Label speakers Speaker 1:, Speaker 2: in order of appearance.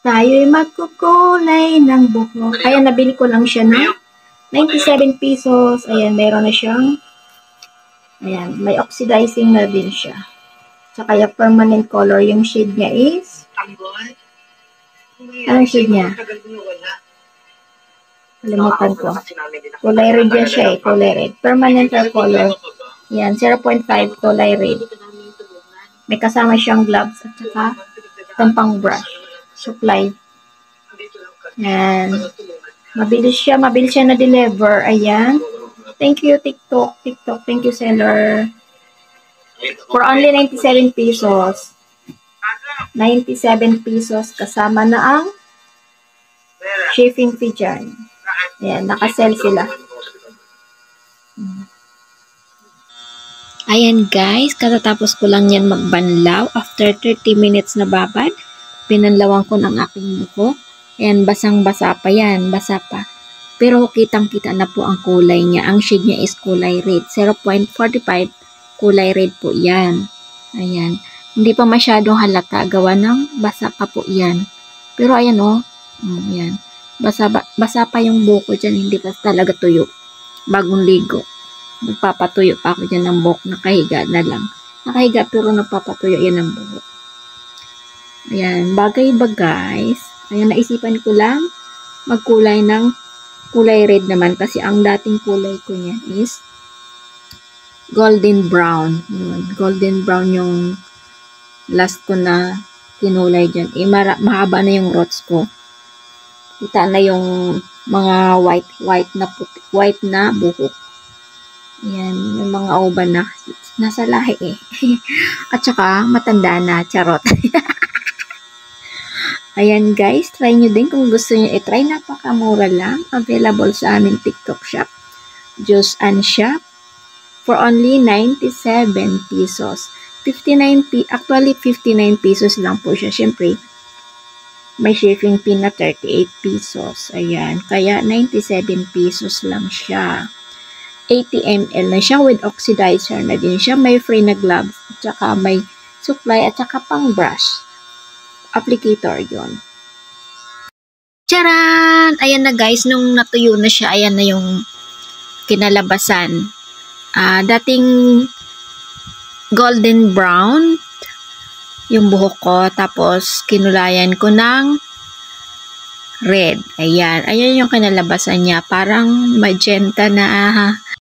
Speaker 1: Tayo'y magkukulay ng buhok. Ayan, nabili ko lang siya na 97 pesos. Ayan, meron na siyang, ayan, may oxidizing na din siya. Tsaka yung permanent color, yung shade niya is, anong shade niya? Kalimutan ko. Kulay red yan siya eh, kulay red. Permanent hair color. Ayan, 0.5 kulay red. May kasama siyang gloves at saka tampang brush. Supply. Ayan. Mabilis siya na-deliver. Ayan. Thank you, TikTok. Thank you, seller. For only 97 pesos. 97 pesos kasama na ang shaving fee dyan. Ayan, nakasell sila. Ayan guys, katatapos ko lang yan magbanlaw. After 30 minutes na babad, pinanlawan ko ng aking buhok. Ayan, basang-basa pa yan, basa pa. Pero kitang-kita na po ang kulay niya. Ang shade niya is kulay red. 0.45 kulay red po yan. Ayan. Hindi pa masyadong halata. Gawa ng basa pa po yan. Pero ayan o. Ayan. Basa pa yung buhok ko dyan. Hindi pa talaga tuyo. Bagong ligo. Nagpapatuyo pa ako dyan ng buhok. Nakahiga na lang. Nakahiga pero nagpapatuyo yan ng buhok. Ayan. Bagay ba guys? Ayan. Naisipan ko lang magkulay ng kulay red naman. Kasi ang dating kulay ko niya is golden brown. Yun. Golden brown yung last ko na kinulay dyan. Eh, mahaba na yung roots ko. Kita na yung mga white na buhok. Yan, yung mga uban na nasa lahi eh. At saka, matanda na, charot. Ayan guys, try nyo din kung gusto nyo i-try. Napakamura lang. Available sa aming TikTok shop. Juice and Shop. For only 97 pesos. Actually 59 pesos lang po siya. Siyempre, may shaving fee na 38 pesos. Ayan, kaya 97 pesos lang siya. 80 ml na siya with oxidizer na din siya. May free na gloves, at saka may supply, at saka pang brush. Applicator yon. Charan! Ayan na guys, nung natuyo na siya, ayan na yung kinalabasan. Dating golden brown yung buhok ko, tapos kinulayan ko ng red. Ayan yung kinalabasan niya. Parang magenta na